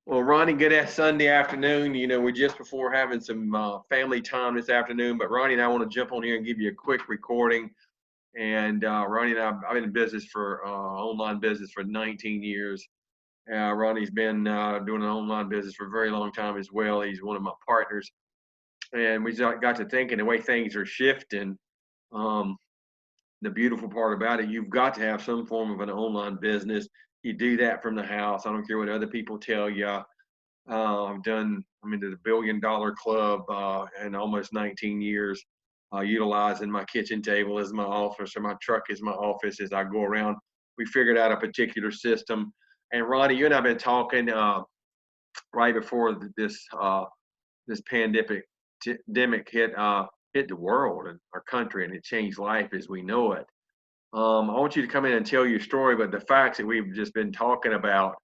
Well, Ronnie, good ass Sunday afternoon. We're just before having some family time this afternoon, but Ronnie and I want to jump on here and give you a quick recording. And Ronnie and I've been in business for online business for 19 years. Ronnie's been doing an online business for a very long time as well. He's one of my partners, and we got to thinking the way things are shifting. Um, the beautiful part about it, you've got to have some form of an online business. You do that from the house. I don't care what other people tell you. I'm into the $1 billion club in almost 19 years, utilizing my kitchen table as my office or my truck as my office as I go around. We figured out a particular system. And Ronnie, you and I have been talking right before this pandemic hit the world and our country, and it changed life as we know it. I want you to come in and tell your story, but the facts that we've just been talking about,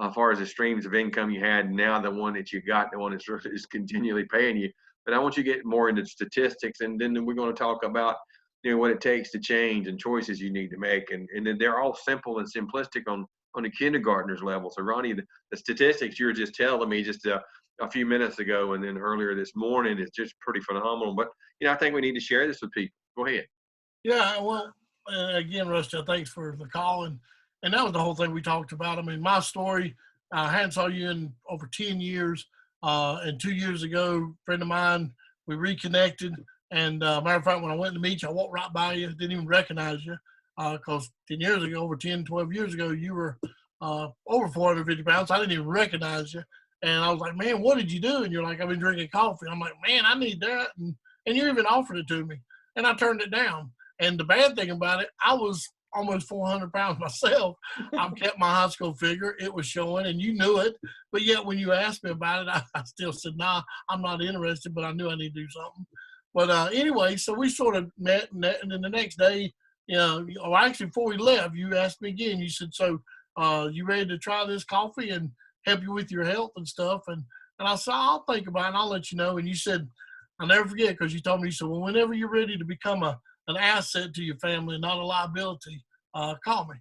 as far as the streams of income you had, now the one that you got, the one that's is continually paying you. But I want you to get more into statistics, and then we're going to talk about what it takes to change and choices you need to make, and then they're all simple and simplistic on the kindergartner's level. So Ronnie, the statistics you were just telling me just a few minutes ago, and then earlier this morning is just pretty phenomenal. But I think we need to share this with people. Go ahead. Yeah, well, again, Rusty, thanks for the call. And that was the whole thing we talked about. I mean, my story, I hadn't saw you in over 10 years. And 2 years ago, a friend of mine, we reconnected. And matter of fact, when I went to meet you, I walked right by you, didn't even recognize you. Because 10 years ago, over 10, 12 years ago, you were over 450 pounds. I didn't even recognize you. And I was like, man, what did you do? And you're like, I've been drinking coffee. I'm like, man, I need that. And you even offered it to me. And I turned it down. And the bad thing about it, I was almost 400 pounds myself. I kept my high school figure. It was showing, and you knew it. But yet when you asked me about it, I still said, nah, I'm not interested, but I knew I need to do something. But anyway, so we sort of met, and then the next day, or actually before we left, you asked me again. You said, so you ready to try this coffee and help you with your health and stuff? And I said, I'll think about it, and I'll let you know. And you said, I'll never forget, because you told me, you said, well, whenever you're ready to become an asset to your family, not a liability, call me.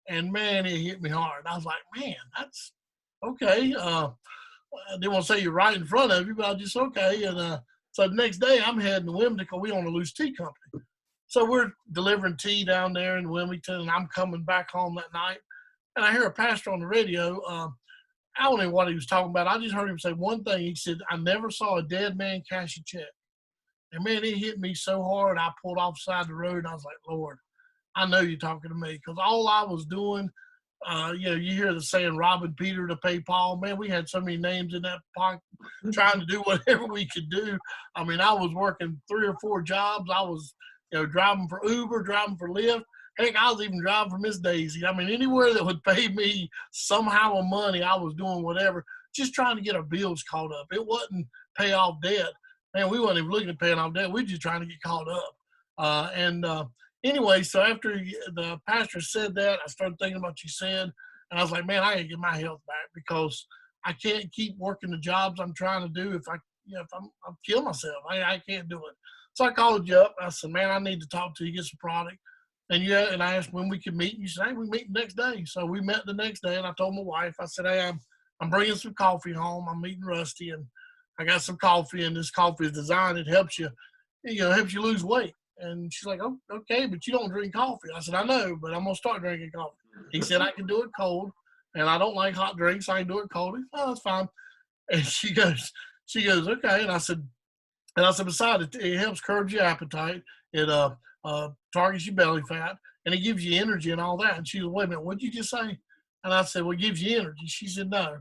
And man, it hit me hard. I was like, man, that's okay. I didn't want to say you're right in front of you, but I just, okay. And so the next day I'm heading to Wilmington because we own a loose tea company. So we're delivering tea down there in Wilmington, and I'm coming back home that night. And I hear a pastor on the radio. I don't know what he was talking about. I just heard him say one thing. He said, I never saw a dead man cash a check. And man, it hit me so hard, I pulled off the side of the road, and I was like, Lord, I know you're talking to me. Because all I was doing, you hear the saying, robbing Peter to pay Paul. Man, we had so many names in that pocket, trying to do whatever we could do. I mean, I was working 3 or 4 jobs. I was, driving for Uber, driving for Lyft. Heck, I was even driving for Miss Daisy. I mean, anywhere that would pay me somehow of money, I was doing whatever, just trying to get our bills caught up. It wasn't pay off debt. Man, we weren't even looking at paying off debt. We were just trying to get caught up. Anyway, so after the pastor said that, I started thinking about what you said, and I was like, man, I got to get my health back, because I can't keep working the jobs I'm trying to do if I'm kill myself. I can't do it. So I called you up. I said, man, I need to talk to you, get some product. And I asked when we could meet. And you said, hey, we meet the next day. So we met the next day, and I told my wife, I said, hey, I'm bringing some coffee home. I'm meeting Rusty, and I got some coffee, and this coffee is designed. It helps you, helps you lose weight. And she's like, oh, okay, but you don't drink coffee. I said, I know, but I'm going to start drinking coffee. He said, I can do it cold, and I don't like hot drinks. I can do it cold. He said, oh, that's fine. And she goes, okay. And I said, besides, it helps curb your appetite. It targets your belly fat, and it gives you energy and all that. And she said, wait a minute, what did you just say? And I said, well, it gives you energy. She said, no.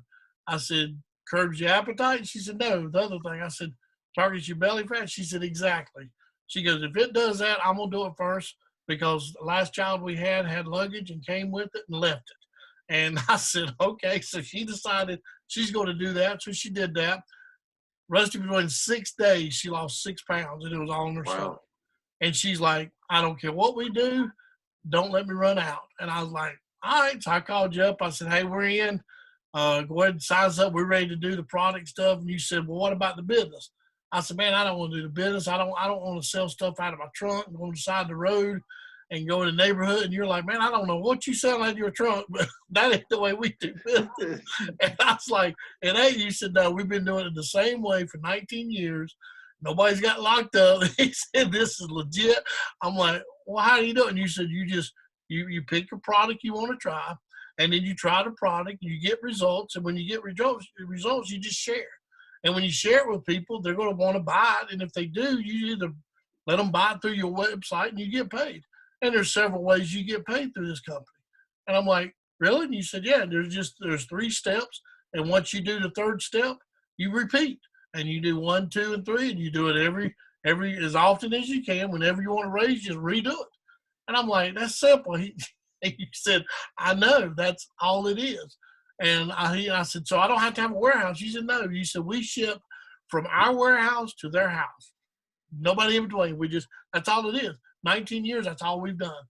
I said, curbs your appetite? She said, no. The other thing, I said, targets your belly fat? She said, exactly. She goes, if it does that, I'm going to do it first, because the last child we had luggage and came with it and left it. And I said, okay. So she decided she's going to do that. So she did that. Rusty, between 6 days, she lost 6 pounds, and it was all on her shoulder. And she's like, I don't care what we do, don't let me run out. And I was like, all right. So I called you up. I said, hey, we're in. Go ahead and size up. We're ready to do the product stuff. And you said, well, what about the business? I said, man, I don't want to do the business. I don't want to sell stuff out of my trunk, go on the side of the road. and go in the neighborhood, and you're like, man, I don't know what you sell out of your trunk, but that ain't the way we do business. And I was like, it ain't. You said, no, we've been doing it the same way for 19 years. Nobody's got locked up. He said, this is legit. I'm like, well, how do you do it? And you said, you pick a product you want to try, and then you try the product, you get results, and when you get results, you just share. And when you share it with people, they're going to want to buy it. And if they do, you either let them buy it through your website and you get paid. And there's several ways you get paid through this company. And I'm like, really? And you said, yeah, there's 3 steps. And once you do the 3rd step, you repeat. And you do 1, 2, and 3, and you do it every as often as you can. Whenever you want to raise, just redo it. And I'm like, that's simple. He said, I know, that's all it is. And I said, so I don't have to have a warehouse? He said, no. You said, we ship from our warehouse to their house. Nobody in between. That's all it is. 19 years, that's all we've done.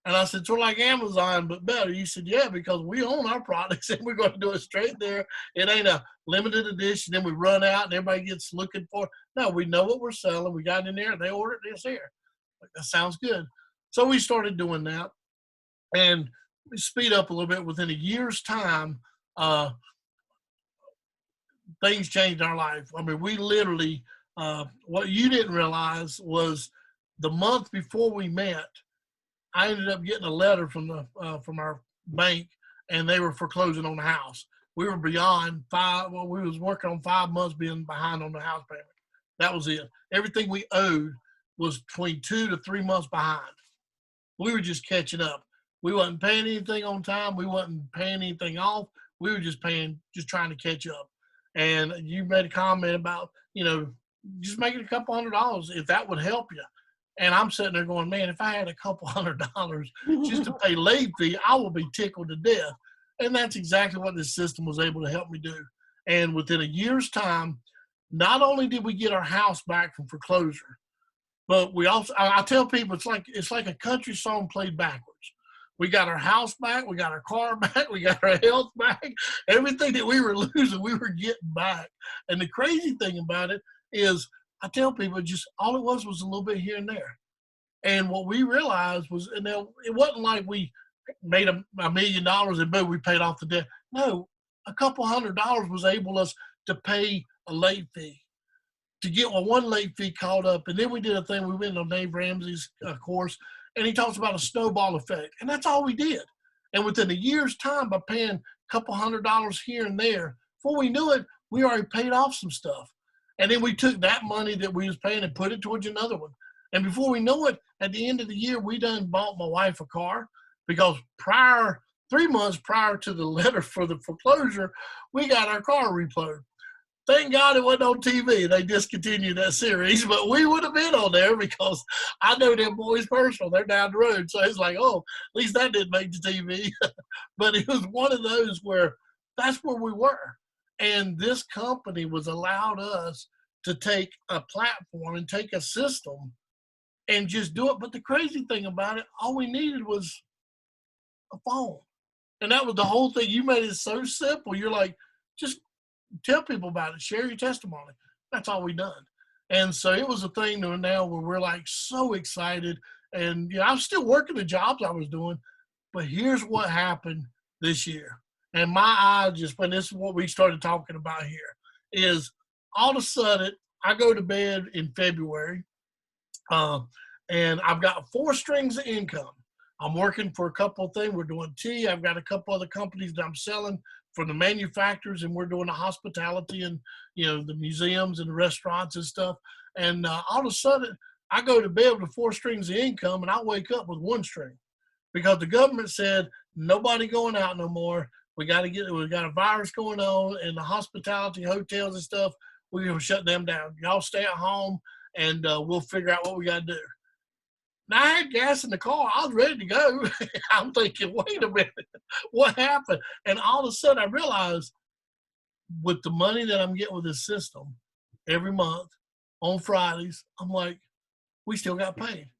And I said, sort of like Amazon, but better. You said, yeah, because we own our products and we're going to do it straight there. It ain't a limited edition. Then we run out and everybody gets looking for it. No, we know what we're selling. We got it in there. They ordered it. It's here. Like, that sounds good. So we started doing that. And we speed up a little bit. Within a year's time, things changed in our life. I mean, we literally, what you didn't realize was the month before we met, I ended up getting a letter from our bank, and they were foreclosing on the house. We were beyond we was working on 5 months being behind on the house payment. That was it. Everything we owed was between 2 to 3 months behind. We were just catching up. We wasn't paying anything on time. We wasn't paying anything off. We were just trying to catch up. And you made a comment about, just making a couple $100 if that would help you. And I'm sitting there going, man, if I had a couple $100 just to pay late fee, I would be tickled to death. And that's exactly what this system was able to help me do. And within a year's time, not only did we get our house back from foreclosure, but we also, I tell people, it's like a country song played backwards. We got our house back. We got our car back. We got our health back. Everything that we were losing, we were getting back. And the crazy thing about it is, I tell people, just all it was a little bit here and there. And what we realized was, and now it wasn't like we made $1 million and boom, we paid off the debt. No, a couple $100 was able us to pay a late fee, to get one late fee caught up. And then we did a thing. We went on Dave Ramsey's course, and he talks about a snowball effect. And that's all we did. And within a year's time, by paying a couple $100 here and there, before we knew it, we already paid off some stuff. And then we took that money that we was paying and put it towards another one. And before we know it, at the end of the year, we done bought my wife a car, because 3 months prior to the letter for the foreclosure, we got our car repoed. Thank God it wasn't on TV. They discontinued that series, but we would have been on there because I know them boys personal. They're down the road. So it's like, oh, at least that didn't make the TV. But it was one of those where that's where we were. And this company was allowed us to take a platform and take a system and just do it. But the crazy thing about it, all we needed was a phone. And that was the whole thing. You made it so simple. You're like, just tell people about it, share your testimony. That's all we done. And so it was a thing now where we're like so excited. And I'm still working the jobs I was doing, but here's what happened this year. And my eyes just, when this is what we started talking about here, is all of a sudden I go to bed in February, and I've got 4 strings of income. I'm working for a couple of things. We're doing tea. I've got a couple other companies that I'm selling from the manufacturers, and we're doing the hospitality and, the museums and the restaurants and stuff. And all of a sudden, I go to bed with 4 strings of income, and I wake up with 1 string, because the government said nobody going out no more. We got a virus going on, and the hospitality, hotels and stuff, we're going to shut them down. Y'all stay at home, and we'll figure out what we got to do. Now, I had gas in the car. I was ready to go. I'm thinking, wait a minute, what happened? And all of a sudden, I realized with the money that I'm getting with this system every month on Fridays, I'm like, we still got paid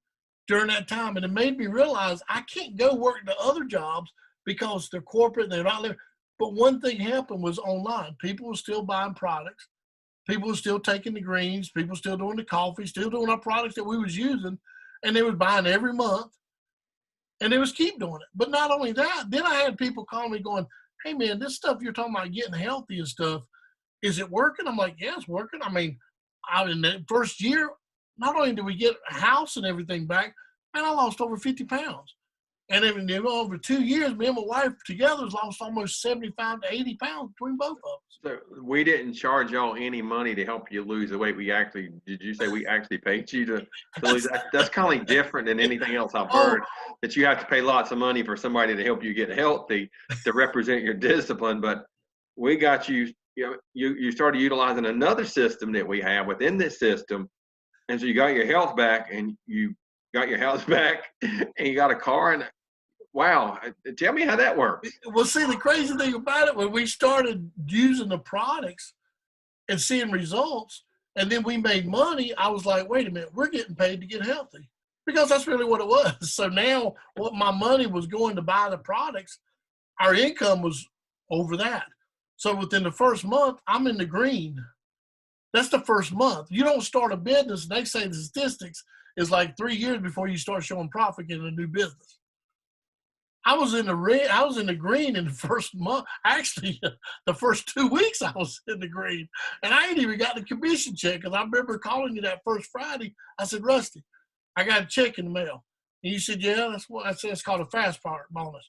during that time. And it made me realize I can't go work the other jobs because they're corporate and they're not there. But one thing happened was online. People were still buying products. People were still taking the greens. People still doing the coffee, still doing our products that we was using. And they was buying every month. And they was keep doing it. But not only that, then I had people call me going, hey man, this stuff you're talking about getting healthy and stuff, is it working? I'm like, yeah, it's working. I mean, in the first year, not only did we get a house and everything back, man, I lost over 50 pounds. And then over 2 years, me and my wife together has lost almost 75 to 80 pounds between both of us. So we didn't charge y'all any money to help you lose the weight. Did you say we actually paid you to lose? That's kind of different than anything else I've heard, that you have to pay lots of money for somebody to help you get healthy to represent your discipline. But we got you, you started utilizing another system that we have within this system. And so you got your health back, and you got your house back, and you got a car. And wow, tell me how that works. Well, see, the crazy thing about it, when we started using the products and seeing results, and then we made money, I was like, wait a minute, we're getting paid to get healthy, because that's really what it was. So now what my money was going to buy the products, our income was over that. So within the first month, I'm in the green. That's the first month. You don't start a business, they say the statistics is like 3 years before you start showing profit in a new business. I was in the green in the first month. Actually, the first 2 weeks I was in the green. And I ain't even got the commission check, because I remember calling you that first Friday. I said, Rusty, I got a check in the mail. And you said, yeah, that's what I said. It's called a fast part bonus.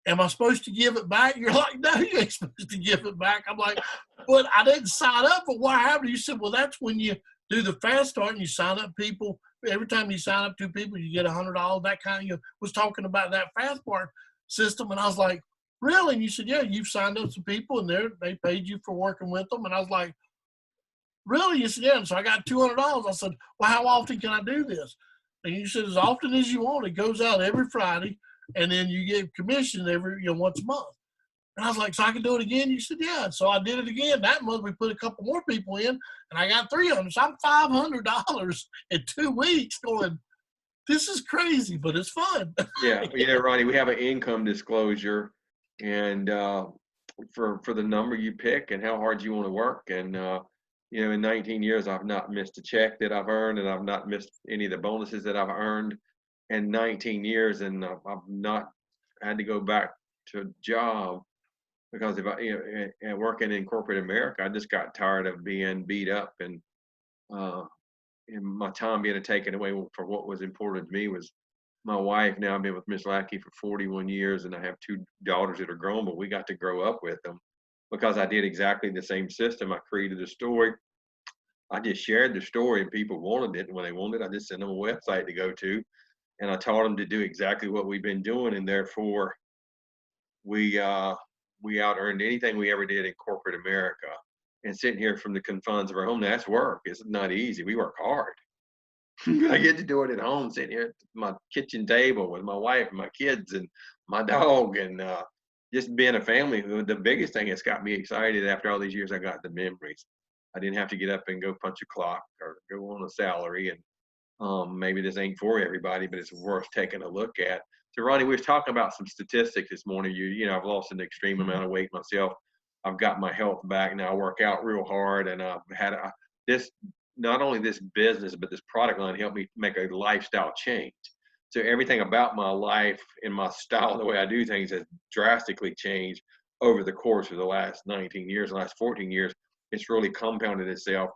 Am I supposed to give it back? You're like, no, you ain't supposed to give it back. I'm like, but I didn't sign up for what happened. You said, well, that's when you do the fast start and you sign up people. Every time you sign up 2 people, you get $100. That kind of, you was talking about that fast part system. And I was like, really? And you said, yeah, you've signed up some people and they paid you for working with them. And I was like, really? You said, yeah. And so I got $200. I said, well, how often can I do this? And you said, as often as you want. It goes out every Friday. And then you get commission every, once a month. And I was like, so I can do it again? You said, yeah. So I did it again. That month we put a couple more people in, and I got 300. So I'm $500 in 2 weeks going, this is crazy, but it's fun. Yeah, Ronnie, we have an income disclosure, and for the number you pick and how hard you want to work. And, in 19 years, I've not missed a check that I've earned, and I've not missed any of the bonuses that I've earned in 19 years. And I've not had to go back to a job, because if I, working in corporate America, I just got tired of being beat up, and my time being taken away for what was important to me was my wife. Now I've been with Miss Lackey for 41 years, and I have 2 daughters that are grown, but we got to grow up with them, because I did exactly the same system. I created a story. I just shared the story, and people wanted it. And when they wanted it, I just sent them a website to go to, and I taught them to do exactly what we've been doing. And therefore, we out-earned anything we ever did in corporate America. And sitting here from the confines of our home, that's work. It's not easy. We work hard. I get to do it at home, sitting here at my kitchen table with my wife and my kids and my dog, and just being a family. The biggest thing that's got me excited after all these years, I got the memories. I didn't have to get up and go punch a clock or go on a salary. And maybe this ain't for everybody, but it's worth taking a look at. So Ronnie, we was talking about some statistics this morning. I've lost an extreme amount of weight myself. I've got my health back now. I work out real hard, and I've had not only this business, but this product line helped me make a lifestyle change. So everything about my life and my style, the way I do things, has drastically changed over the course of the last 19 years, the last 14 years. It's really compounded itself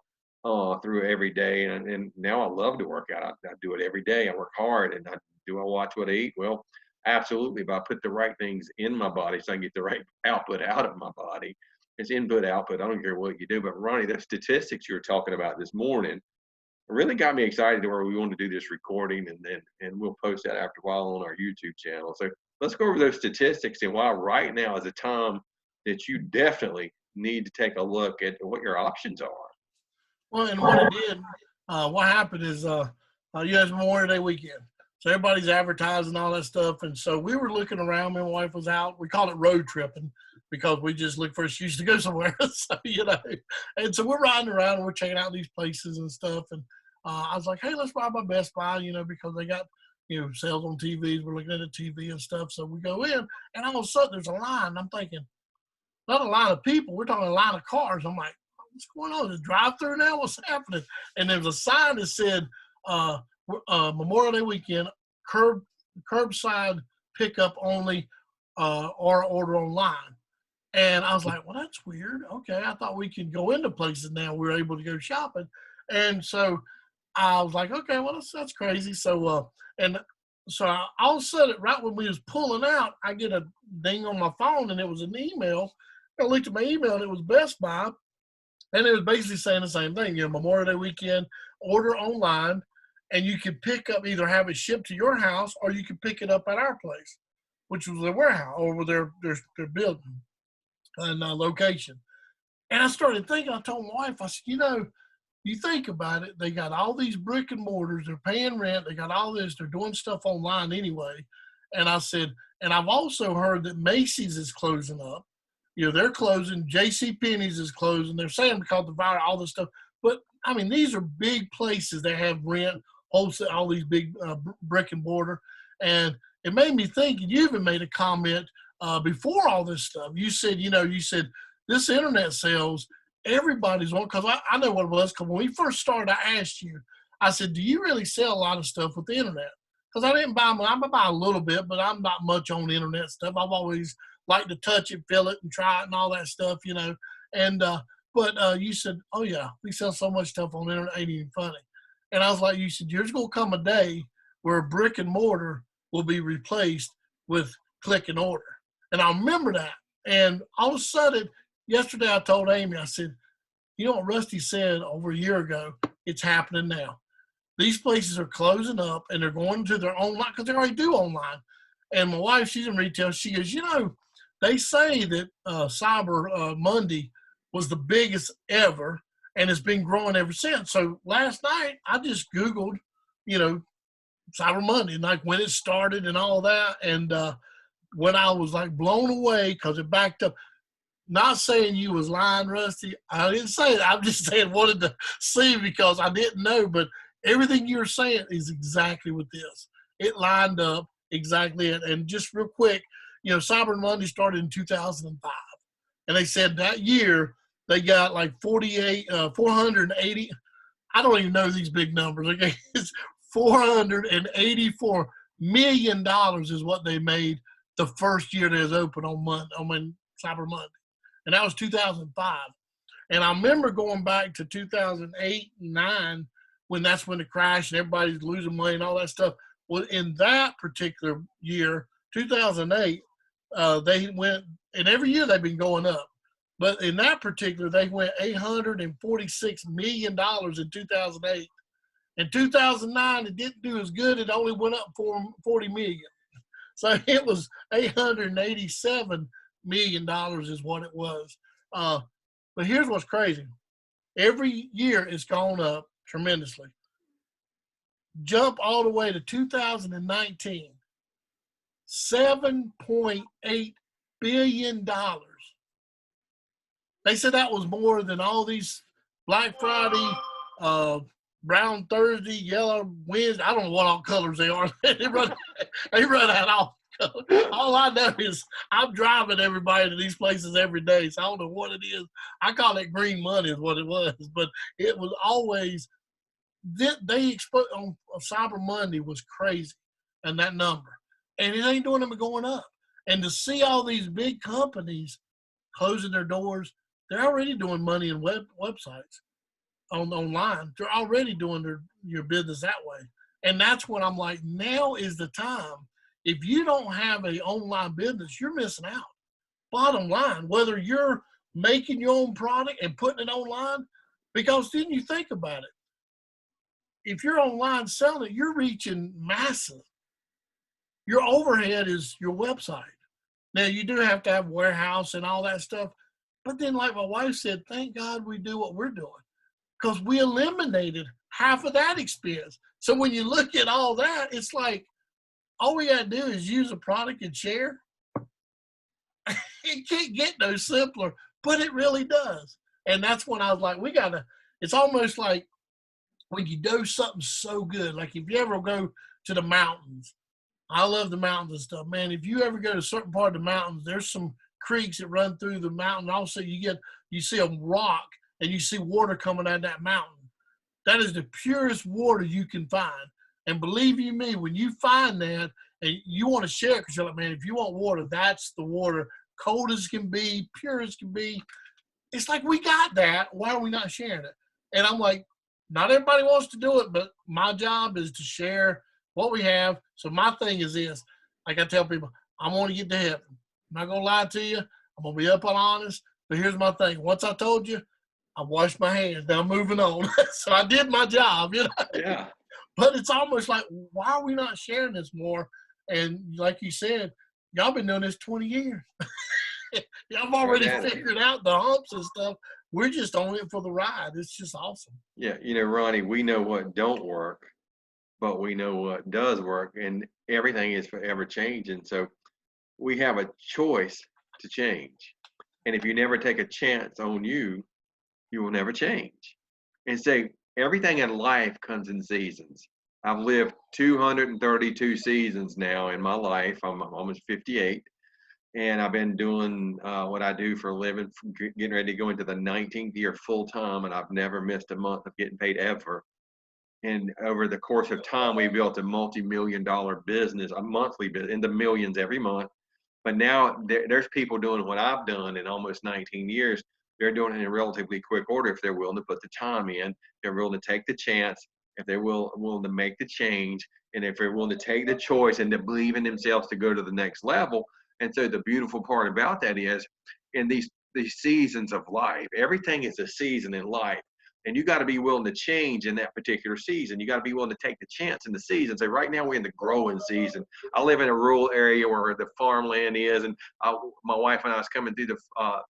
through every day. And now I love to work out. I do it every day. I work hard. And do I watch what I eat? Well, absolutely. But I put the right things in my body so I can get the right output out of my body. It's input, output. I don't care what you do. But Ronnie, the statistics you were talking about this morning really got me excited to where we want to do this recording, and we'll post that after a while on our YouTube channel. So let's go over those statistics and why right now is a time that you definitely need to take a look at what your options are. Well, and what it did, what happened is you had Memorial Day weekend. So everybody's advertising all that stuff. And so we were looking around. My wife was out. We call it road tripping because we just look for an excuse to go somewhere. So, and so we're riding around and we're checking out these places and stuff. And I was like, hey, let's ride by Best Buy, because they got, sales on TVs. We're looking at the TV and stuff. So we go in, and all of a sudden there's a line. I'm thinking, not a line of people. We're talking a line of cars. I'm like, what's going on? Is it drive-through now? What's happening? And there's a sign that said, Memorial Day weekend, curb curbside pickup only, or order online. And I was like, well, that's weird. Okay, I thought we could go into places now. We're able to go shopping. And so I was like, okay, well, that's crazy. And so all of a sudden, right when we was pulling out, I get a ding on my phone, and it was an email. I looked at my email, and it was Best Buy, and it was basically saying the same thing. Memorial Day weekend, order online, and you can pick up, either have it shipped to your house, or you can pick it up at our place, which was their warehouse or their building and location. And I started thinking. I told my wife, I said, you think about it, they got all these brick and mortars, they're paying rent, they got all this, they're doing stuff online anyway. And I said, and I've also heard that Macy's is closing up. They're closing, JC Penney's is closing. They're saying because of the virus, all this stuff. But I mean, these are big places that have rent, wholesale, all these big brick and mortar. And it made me think, and you even made a comment before all this stuff. You said, this internet sales, everybody's on, because I know what it was. Because when we first started, I asked you, I said, do you really sell a lot of stuff with the internet? Because I didn't buy much. I buy a little bit, but I'm not much on the internet stuff. I've always liked to touch it, feel it, and try it and all that stuff, And but you said, oh yeah, we sell so much stuff on the internet, ain't even funny. And I was like, you said, there's going to come a day where brick and mortar will be replaced with click and order. And I remember that. And all of a sudden, yesterday I told Amy, I said, what Rusty said over a year ago, it's happening now. These places are closing up, and they're going to their online, because they already do online. And my wife, she's in retail, she goes, they say that Cyber Monday was the biggest ever, and it's been growing ever since. So last night, I just Googled, Cyber Monday, and like when it started and all that. And when I was like blown away because it backed up. Not saying you was lying, Rusty. I didn't say it. I'm just saying wanted to see because I didn't know. But everything you're saying is exactly with this. It lined up exactly. And just real quick, Cyber Monday started in 2005. And they said that year they got like 480. I don't even know these big numbers. Okay, it's $484 million is what they made the first year they was open on Cyber Monday. And that was 2005. And I remember going back to 2008 and 9 when that's when the crash and everybody's losing money and all that stuff. Well, in that particular year, 2008, they went, and every year they've been going up. But in that particular, they went $846 million in 2008. In 2009, it didn't do as good. It only went up for $40 million. So it was $887 million is what it was. But here's what's crazy. Every year it's gone up tremendously. Jump all the way to 2019, $7.8 billion. They said that was more than all these Black Friday, Brown Thursday, Yellow Wednesday. I don't know what all colors they are. they run out all. All I know is I'm driving everybody to these places every day, so I don't know what it is. I call it green money is what it was, but it was always they exposed on Cyber Monday was crazy, and that number, and it ain't doing them going up. And to see all these big companies closing their doors, they're already doing money in websites online. They're already doing your business that way, and that's when I'm like, now is the time. If you don't have an online business, you're missing out. Bottom line, whether you're making your own product and putting it online, because then you think about it. If you're online selling it, you're reaching massive. Your overhead is your website. Now, you do have to have warehouse and all that stuff. But then, like my wife said, thank God we do what we're doing because we eliminated half of that expense. So when you look at all that, it's like, all we got to do is use a product and share. It can't get no simpler, but it really does. And that's when I was like, it's almost like when you do something so good, like if you ever go to the mountains, I love the mountains and stuff, man. If you ever go to a certain part of the mountains, there's some creeks that run through the mountain. Also, you see a rock and you see water coming out of that mountain. That is the purest water you can find. And believe you me, when you find that And you want to share because you're like, man, if you want water, that's the water, cold as can be, pure as can be. It's like, we got that. Why are we not sharing it? And I'm like, not everybody wants to do it, but my job is to share what we have. So my thing is this, like I tell people, I want to get to heaven. I'm not going to lie to you. I'm going to be up and honest. But here's my thing. Once I told you, I washed my hands. Now I'm moving on. So I did my job, you know. Yeah. But it's almost like, why are we not sharing this more? And like you said, y'all been doing this 20 years. Y'all have already figured out the humps and stuff. We're just on it for the ride. It's just awesome. Yeah. You know, Ronnie, we know what don't work, but we know what does work, and everything is forever changing. So we have a choice to change. And if you never take a chance on you, you will never change. And say everything in life comes in seasons. I've lived 232 seasons now in my life. I'm almost 58. And I've been doing what I do for a living, getting ready to go into the 19th year full time. And I've never missed a month of getting paid ever. And over the course of time, we built a multi-million-dollar business, a monthly business, in the millions every month. But now there's people doing what I've done in almost 19 years. They're doing it in relatively quick order if they're willing to put the time in, they're willing to take the chance, if they're willing to make the change, and if they're willing to take the choice and to believe in themselves to go to the next level. And so the beautiful part about that is, in these seasons of life, everything is a season in life. And you got to be willing to change in that particular season. You got to be willing to take the chance in the season. So right now we're in the growing season. I live in a rural area where the farmland is, and my wife and I was coming through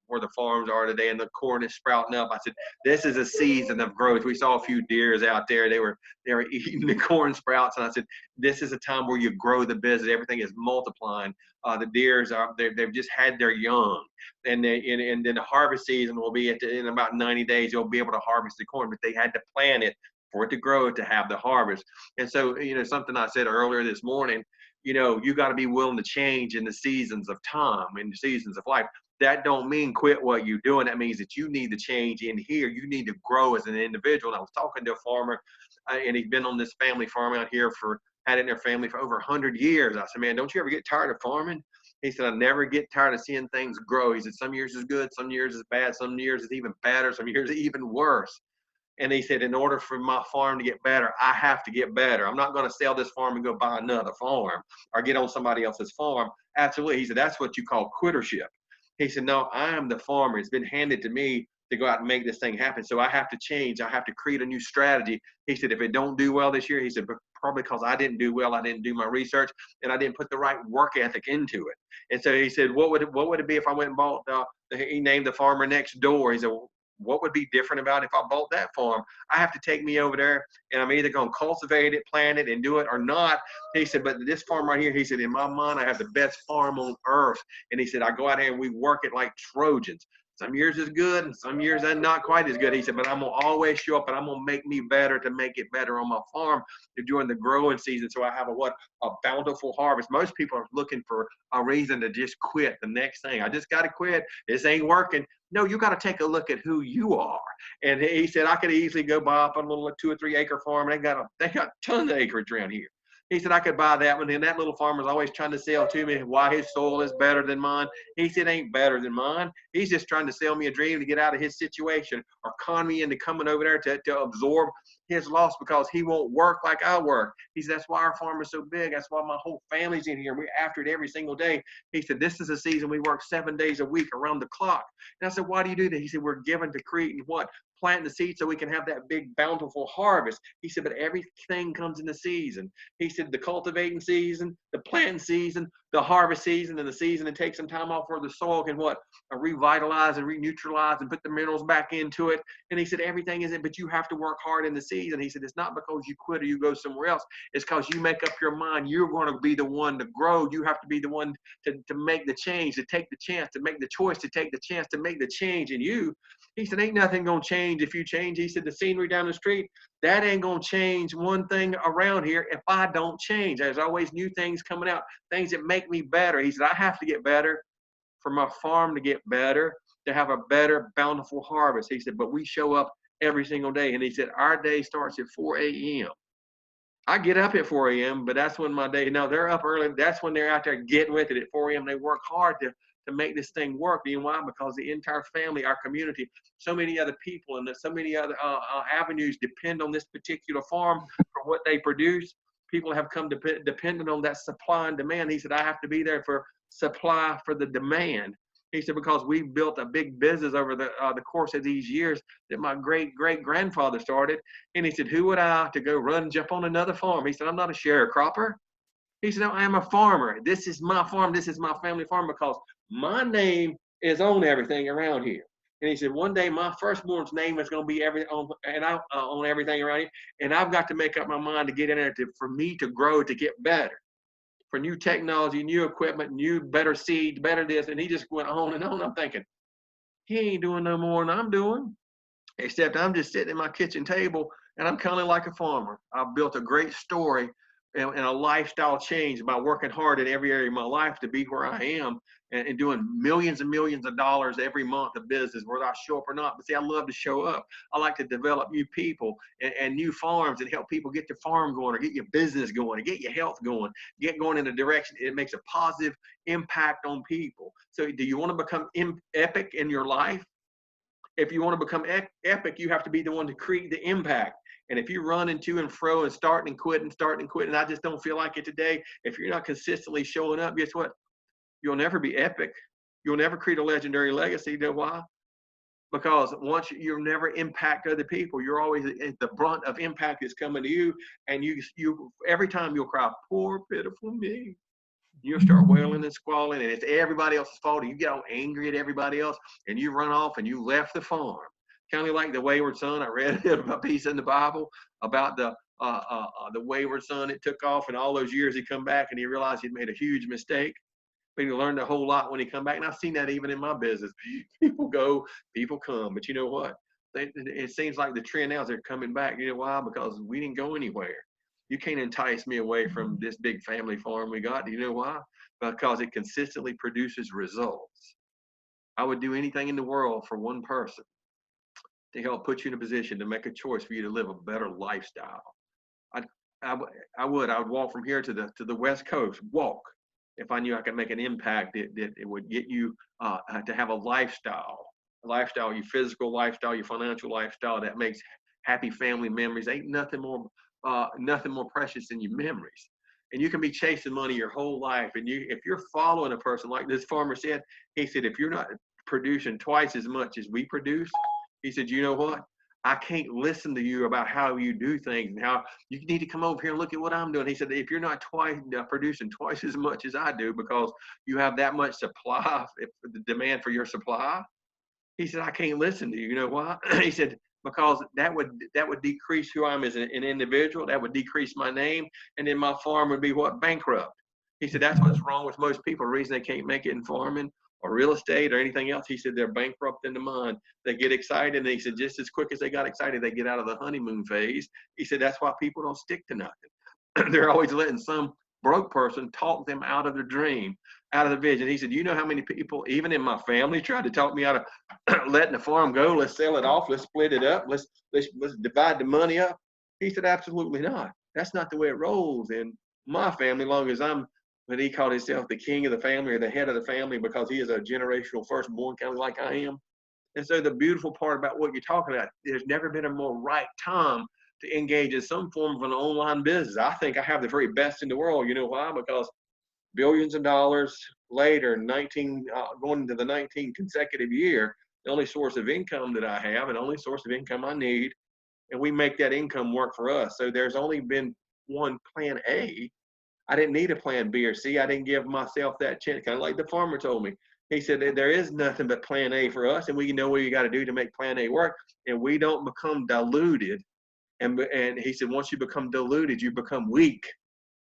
where the farms are today, and the corn is sprouting up. I said, this is a season of growth. We saw a few deers out there. They were eating the corn sprouts, and I said, this is a time where you grow the business. Everything is multiplying. The deers they've just had their young, and then the harvest season will be in about 90 days. You'll be able to harvest the corn, but they had to plant it for it to grow to have the harvest. And so, something I said earlier this morning, you got to be willing to change in the seasons of time, in the seasons of life. That don't mean quit what you're doing. That means that you need to change in here. You need to grow as an individual. And I was talking to a farmer, and he's been on this family farm out here had it in their family for over 100 years. I said, man, don't you ever get tired of farming? He said, I never get tired of seeing things grow. He said, some years is good, some years is bad, some years is even better, some years is even worse. And he said, in order for my farm to get better, I have to get better. I'm not going to sell this farm and go buy another farm or get on somebody else's farm. Absolutely. He said, that's what you call quittership. He said, no, I am the farmer. It's been handed to me to go out and make this thing happen. So I have to change. I have to create a new strategy. He said, if it don't do well this year, he said, probably because I didn't do well, I didn't do my research, and I didn't put the right work ethic into it. And so he said, what would it be if I went and bought, he named the farmer next door. He said, well, what would be different about it if I bought that farm? I have to take me over there, and I'm either going to cultivate it, plant it, and do it or not. He said, but this farm right here, he said, in my mind, I have the best farm on earth. And he said, I go out here and we work it like Trojans. Some years is good, and some years are not quite as good. He said, but I'm going to always show up, and I'm going to make me better to make it better on my farm during the growing season. So I have a bountiful harvest. Most people are looking for a reason to just quit the next thing. I just got to quit. This ain't working. No, you got to take a look at who you are. And he said, I could easily go buy up a little 2 or 3 acre farm. They got tons of acreage around here. He said, I could buy that one. And that little farmer's always trying to sell to me why his soil is better than mine. He said, ain't better than mine. He's just trying to sell me a dream to get out of his situation or con me into coming over there to absorb his loss because he won't work like I work. He said, that's why our farm is so big. That's why my whole family's in here. We're after it every single day. He said, this is a season we work 7 days a week around the clock. And I said, why do you do that? He said, we're given to create what? Planting the seed so we can have that big bountiful harvest. He said, but everything comes in the season. He said, the cultivating season, the planting season, the harvest season, and the season to take some time off where the soil can revitalize and reneutralize and put the minerals back into it. And he said, everything is it, but you have to work hard in the season. He said, it's not because you quit or you go somewhere else. It's because you make up your mind. You're going to be the one to grow. You have to be the one to make the change, to take the chance, to make the choice, to take the chance, to make the change in you. He said, ain't nothing going to change if you change. He said, the scenery down the street, that ain't going to change one thing around here if I don't change. There's always new things coming out, things that make me better. He said, I have to get better for my farm to get better, to have a better, bountiful harvest. He said, but we show up every single day. And he said, our day starts at 4 a.m. I get up at 4 a.m., but that's when my day, no, they're up early. That's when they're out there getting with it at 4 a.m. They work hard to make this thing work. You know why? Because the entire family, our community, so many other people, and so many other avenues depend on this particular farm for what they produce. People have come dependent on that supply and demand. He said, I have to be there for supply for the demand. He said, because we built a big business over the course of these years that my great grandfather started. And he said, who would I to go run, jump on another farm? He said, I'm not a sharecropper. He said, no, I am a farmer. This is my farm. This is my family farm because my name is on everything around here. And he said, one day my firstborn's name is going to be on everything around here. And I've got to make up my mind to get in there for me to grow, to get better, for new technology, new equipment, new better seeds, better this. And he just went on and on. I'm thinking, he ain't doing no more than I'm doing, except I'm just sitting at my kitchen table and I'm kind of like a farmer. I've built a great story and a lifestyle change by working hard in every area of my life to be where I am and doing millions and millions of dollars every month of business, whether I show up or not. But see, I love to show up. I like to develop new people and new farms and help people get their farm going or get your business going or get your health going, get going in a direction. It makes a positive impact on people. So do you want to become epic in your life? If you want to become epic, you have to be the one to create the impact. And if you run into and fro and starting and quitting, I just don't feel like it today. If you're not consistently showing up, guess what? You'll never be epic. You'll never create a legendary legacy. You know why? Because once you'll never impact other people, you're always the brunt of impact is coming to you. And you every time you'll cry, poor pitiful me. You'll start wailing and squalling, and it's everybody else's fault. And you get all angry at everybody else, and you run off and you left the farm. Kind of like the wayward son. I read a piece in the Bible about the wayward son. It took off, and all those years he come back, and he realized he'd made a huge mistake. But he learned a whole lot when he come back. And I've seen that even in my business. People go, people come. But you know what? It seems like the trend now is they're coming back. You know why? Because we didn't go anywhere. You can't entice me away from this big family farm we got. Do you know why? Because it consistently produces results. I would do anything in the world for one person to help put you in a position to make a choice for you to live a better lifestyle. I, I would walk from here to the West Coast, walk, if I knew I could make an impact. It would get you to have a lifestyle, your physical lifestyle, your financial lifestyle that makes happy family memories. Ain't nothing more precious than your memories. And you can be chasing money your whole life. And if you're following a person like this farmer said, he said, if you're not producing twice as much as we produce, he said, you know what? I can't listen to you about how you do things and how you need to come over here and look at what I'm doing. He said, if you're not producing twice as much as I do because you have that much supply, if the demand for your supply, he said, I can't listen to you. You know why? He said, because that would decrease who I am as an individual. That would decrease my name. And then my farm would be what? Bankrupt. He said, that's what's wrong with most people. The reason they can't make it in farming or real estate or anything else, he said, they're bankrupt in the mind. They get excited. And he said, just as quick as they got excited, they get out of the honeymoon phase. He said, that's why people don't stick to nothing. They're always letting some broke person talk them out of their dream, out of the vision. He said, you know how many people, even in my family, tried to talk me out of letting the farm go? Let's sell it off. Let's split it up. Let's divide the money up. He said, absolutely not. That's not the way it rolls in my family, long as I'm, but he called himself the king of the family or the head of the family because he is a generational firstborn, kind of like I am. And so the beautiful part about what you're talking about, there's never been a more right time to engage in some form of an online business. I think I have the very best in the world. You know why? Because billions of dollars later, going into the 19th consecutive year, the only source of income that I have and only source of income I need, and we make that income work for us. So there's only been one plan A. I didn't need a plan B or C. I didn't give myself that chance, kind of like the farmer told me. He said that there is nothing but plan A for us, and we know what you got to do to make plan A work, and we don't become diluted. And he said, once you become diluted, you become weak.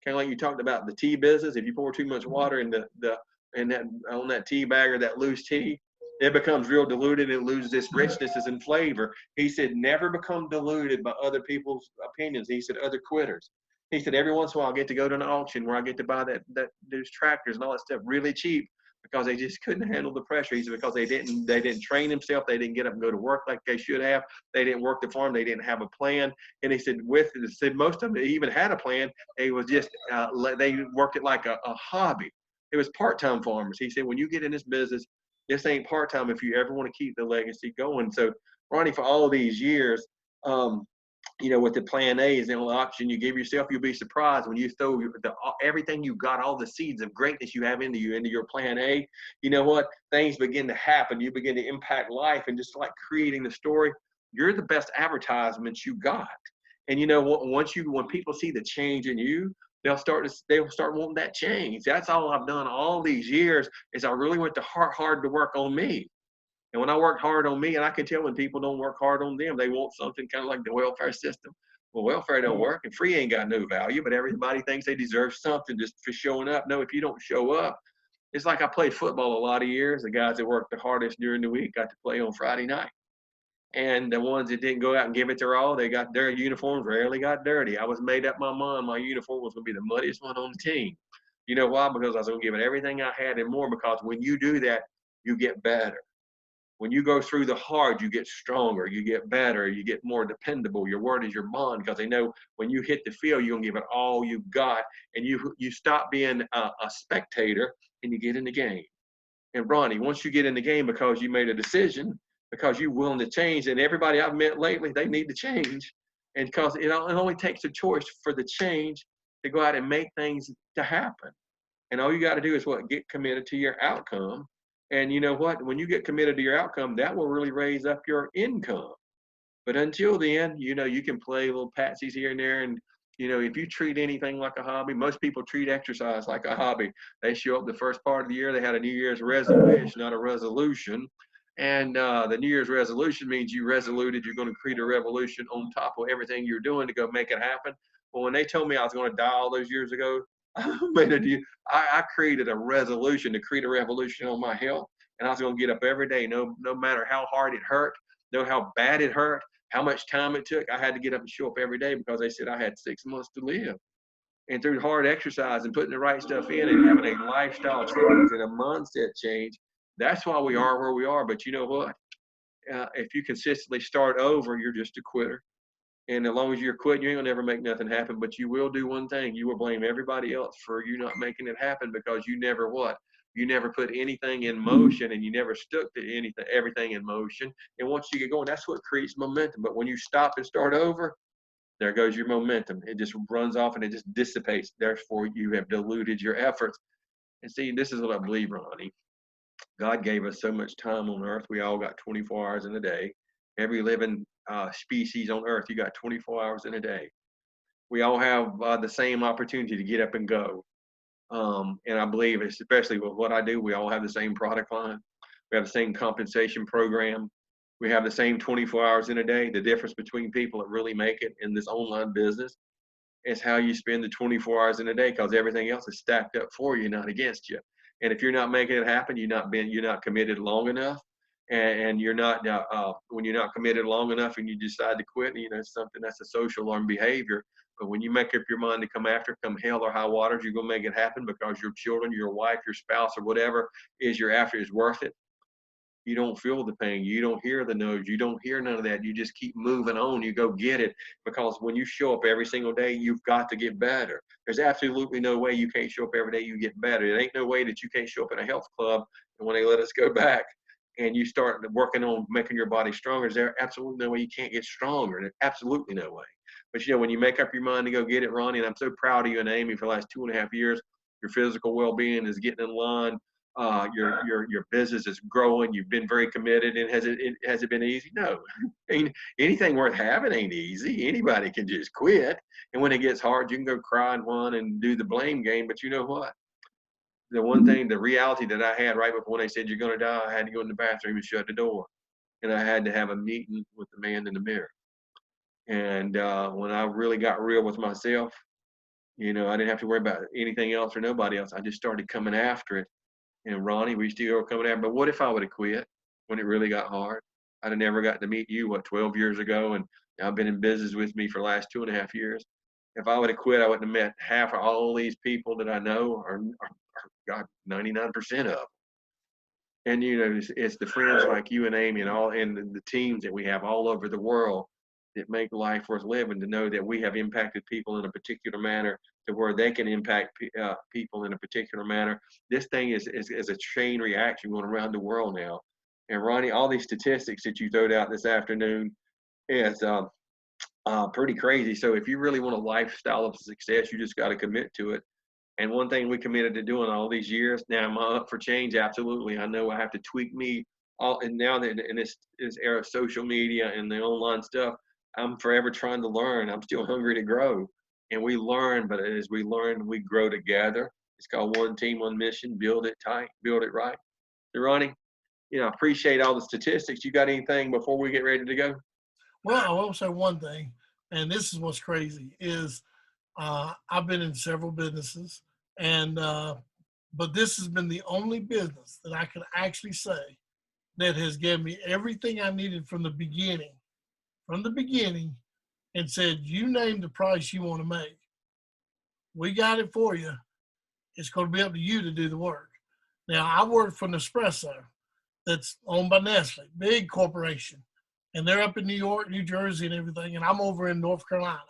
Kind of like you talked about the tea business. If you pour too much water in on that tea bag or that loose tea, it becomes real diluted and it loses its richness and flavor. He said, never become diluted by other people's opinions. He said, other quitters. He said, every once in a while I get to go to an auction where I get to buy those tractors and all that stuff really cheap because they just couldn't handle the pressure. He said because they didn't train themselves, they didn't get up and go to work like they should have. They didn't work the farm, they didn't have a plan. And he said most of them even had a plan. They was just they worked it like a hobby. It was part-time farmers. He said when you get in this business, this ain't part-time if you ever want to keep the legacy going. So Ronnie, for all these years, um, with the plan A is the only option you give yourself. You'll be surprised when you throw everything you got, all the seeds of greatness you have into your plan A. You know what? Things begin to happen. You begin to impact life, and just like creating the story, you're the best advertisements you got. And when people see the change in you, they'll start wanting that change. That's all I've done all these years is I really went to hard to work on me. And when I worked hard on me, and I can tell when people don't work hard on them, they want something kind of like the welfare system. Well, welfare don't work, and free ain't got no value, but everybody thinks they deserve something just for showing up. No, if you don't show up, it's like I played football a lot of years. The guys that worked the hardest during the week got to play on Friday night. And the ones that didn't go out and give it their all, their uniforms rarely got dirty. I was made up my mind my uniform was going to be the muddiest one on the team. You know why? Because I was going to give it everything I had and more, because when you do that, you get better. When you go through the hard, you get stronger, you get better, you get more dependable. Your word is your bond, because they know when you hit the field, you're gonna give it all you've got, and you stop being a spectator and you get in the game. And Ronnie, once you get in the game because you made a decision, because you're willing to change, and everybody I've met lately, they need to change, and because it only takes a choice for the change to go out and make things to happen. And all you got to do is get committed to your outcome. And you know what? When you get committed to your outcome, that will really raise up your income. But until then, you can play little patsies here and there. And, if you treat anything like a hobby, most people treat exercise like a hobby. They show up the first part of the year, they had a New Year's resolution, not a resolution. And the New Year's resolution means you resoluted you're going to create a revolution on top of everything you're doing to go make it happen. Well, when they told me I was going to die all those years ago, I created a resolution to create a revolution on my health, and I was going to get up every day, no matter how hard it hurt, no how bad it hurt, how much time it took. I had to get up and show up every day because they said I had 6 months to live. And through hard exercise and putting the right stuff in and having a lifestyle change and a mindset change, that's why we are where we are. But you know what? If you consistently start over, you're just a quitter. And as long as you're quitting, you ain't gonna never make nothing happen. But you will do one thing: you will blame everybody else for you not making it happen, because you never what? You never put anything in motion, and you never stuck to everything in motion. And once you get going, that's what creates momentum. But when you stop and start over, there goes your momentum. It just runs off and it just dissipates. Therefore, you have diluted your efforts. And see, this is what I believe, Ronnie. God gave us so much time on earth. We all got 24 hours in a day. Every living species on earth, you got 24 hours in a day. We all have the same opportunity to get up and go. And I believe, especially with what I do, we all have the same product line. We have the same compensation program. We have the same 24 hours in a day. The difference between people that really make it in this online business is how you spend the 24 hours in a day, because everything else is stacked up for you, not against you. And if you're not making it happen, you're not committed long enough, and you're not when you're not committed long enough and you decide to quit, it's something that's a social learned behavior. But when you make up your mind to come after, come hell or high waters, you're gonna make it happen, because your children, your wife, your spouse, or whatever is you're after is worth it. You don't feel the pain. You don't hear the no's. You don't hear none of that. You just keep moving on. You go get it, because when you show up every single day, you've got to get better. There's absolutely no way you can't show up every day. You get better. There ain't no way that you can't show up in a health club, and when they let us go back and you start working on making your body stronger, there's absolutely no way you can't get stronger. There's absolutely no way. But when you make up your mind to go get it, Ronnie, and I'm so proud of you and Amy for the last 2.5 years, your physical well-being is getting in line. Your business is growing. You've been very committed. And has it been easy? No. Anything worth having ain't easy. Anybody can just quit. And when it gets hard, you can go cry and whine and do the blame game. But you know what? The one thing, the reality that I had right before they said you're going to die, I had to go in the bathroom and shut the door, and I had to have a meeting with the man in the mirror. And when I really got real with myself, I didn't have to worry about anything else or nobody else. I just started coming after it. And Ronnie, we still coming out. But what if I would have quit when it really got hard? I'd have never got to meet you, 12 years ago, and I've been in business with me for the last 2.5 years. If I would have quit, I wouldn't have met half of all these people that I know, or God, 99% of them. And it's the friends like you and Amy and all, and the teams that we have all over the world that make life worth living. To know that we have impacted people in a particular manner, to where they can impact people in a particular manner. This thing is a chain reaction going around the world now. And Ronnie, all these statistics that you throwed out this afternoon is pretty crazy. So if you really want a lifestyle of success, you just got to commit to it. And one thing we committed to doing all these years, now am I up for change? Absolutely. I know I have to tweak me all, and now that in this era of social media and the online stuff, I'm forever trying to learn. I'm still hungry to grow. And we learn, but as we learn, we grow together. It's called one team, one mission, build it tight, build it right. So Ronnie, I appreciate all the statistics. You got anything before we get ready to go? Well, I will say one thing, and this is what's crazy, is I've been in several businesses, and but this has been the only business that I can actually say that has given me everything I needed from the beginning, and said, you name the price you want to make. We got it for you. It's going to be up to you to do the work. Now, I work for Nespresso that's owned by Nestle, big corporation. And they're up in New York, New Jersey, and everything. And I'm over in North Carolina.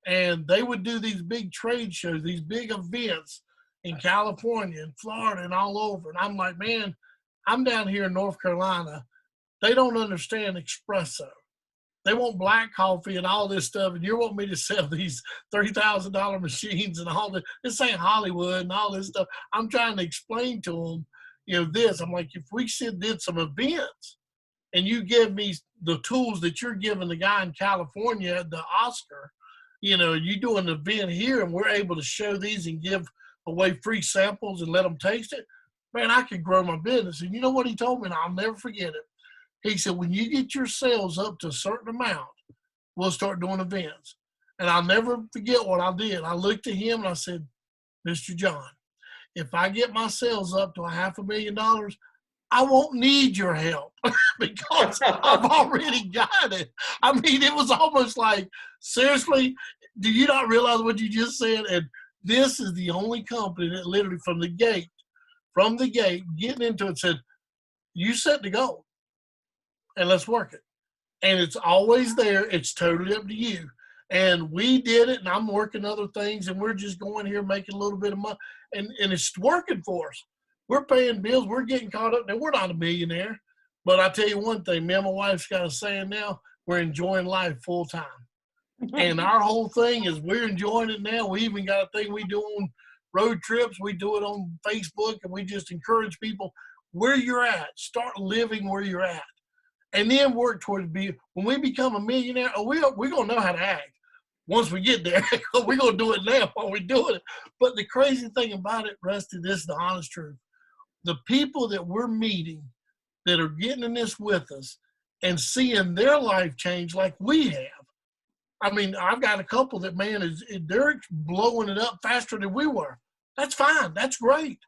And they would do these big trade shows, these big events in California and Florida and all over. And I'm like, man, I'm down here in North Carolina. They don't understand espresso. They want black coffee and all this stuff, and you want me to sell these $30,000 machines and all this. This ain't Hollywood and all this stuff. I'm trying to explain to them, this. I'm like, if we did some events, and you give me the tools that you're giving the guy in California, the Oscar, you do an event here, and we're able to show these and give away free samples and let them taste it, man, I could grow my business. And you know what he told me, and I'll never forget it. He said, when you get your sales up to a certain amount, we'll start doing events. And I'll never forget what I did. I looked at him and I said, Mr. John, if I get my sales up to $500,000, I won't need your help because I've already got it. I mean, it was almost like, seriously, do you not realize what you just said? And this is the only company that literally from the gate, getting into it, said, you set the goal and let's work it. And it's always there. It's totally up to you. And we did it, and I'm working other things, and we're just going here making a little bit of money. And it's working for us. We're paying bills. We're getting caught up. Now, we're not a millionaire. But I tell you one thing, me and my wife's got a saying now, we're enjoying life full time. And our whole thing is we're enjoying it now. We even got a thing we do on road trips. We do it on Facebook, and we just encourage people where you're at. Start living where you're at. And then work towards when we become a millionaire, we're going to know how to act. Once we get there, we're going to do it now while we're doing it. But the crazy thing about it, Rusty, this is the honest truth. The people that we're meeting that are getting in this with us and seeing their life change like we have. I mean, I've got a couple that, man, they're blowing it up faster than we were. That's fine. That's great.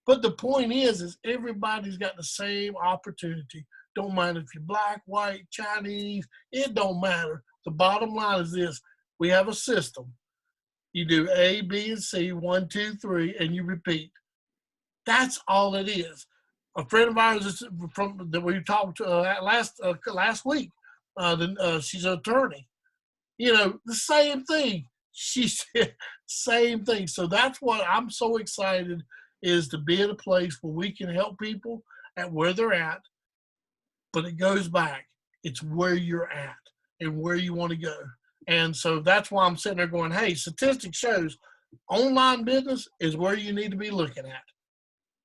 But the point is everybody's got the same opportunity. Don't matter if you're black, white, Chinese, it don't matter. The bottom line is this. We have a system. You do A, B, and C, 1, 2, 3, and you repeat. That's all it is. A friend of ours that we talked to last week, she's an attorney. The same thing. She said same thing. So that's what I'm so excited is to be in a place where we can help people at where they're at. But it goes back. It's where you're at and where you want to go. And so that's why I'm sitting there going, hey, statistics shows online business is where you need to be looking at.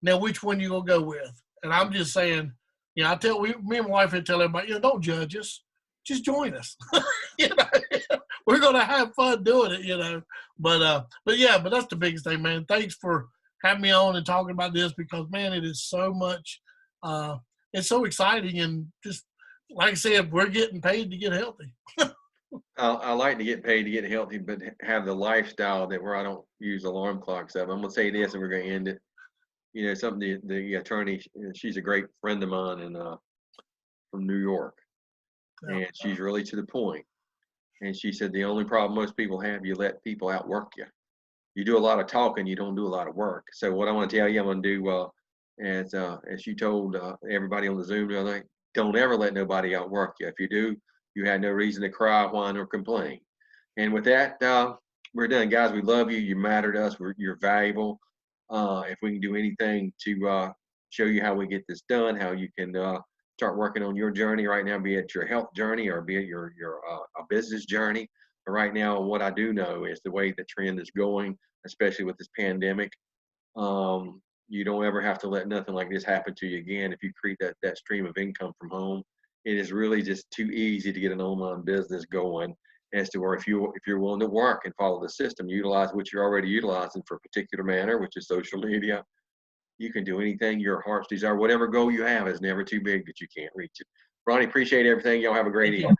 Now, which one you going to go with? And I'm just saying, me and my wife would tell everybody, don't judge us. Just join us. We're going to have fun doing it, But that's the biggest thing, man. Thanks for having me on and talking about this because, man, it is so much it's so exciting, and just like I said, we're getting paid to get healthy. I like to get paid to get healthy, but have the lifestyle where I don't use alarm clocks up. I'm going to say this, and we're going to end it. Something the attorney, she's a great friend of mine, and from New York, and she's really to the point. And she said the only problem most people have, you let people outwork you. You do a lot of talking, you don't do a lot of work. So what I want to tell you, I'm going to do. as you told everybody on the Zoom the other night, don't ever let nobody outwork you. If you do, you had no reason to cry, whine, or complain. And with that, we're done, guys. We love you. You matter to us. You're valuable. If we can do anything to show you how we get this done, how you can start working on your journey right now, be it your health journey or be it your a business journey. But right now, what I do know is the way the trend is going, especially with this pandemic. You don't ever have to let nothing like this happen to you again. If you create that stream of income from home, it is really just too easy to get an online business going. As to where if you're willing to work and follow the system, utilize what you're already utilizing for a particular manner, which is social media, you can do anything your heart's desire. Whatever goal you have is never too big that you can't reach it. Ronnie, appreciate everything. Y'all have a great evening.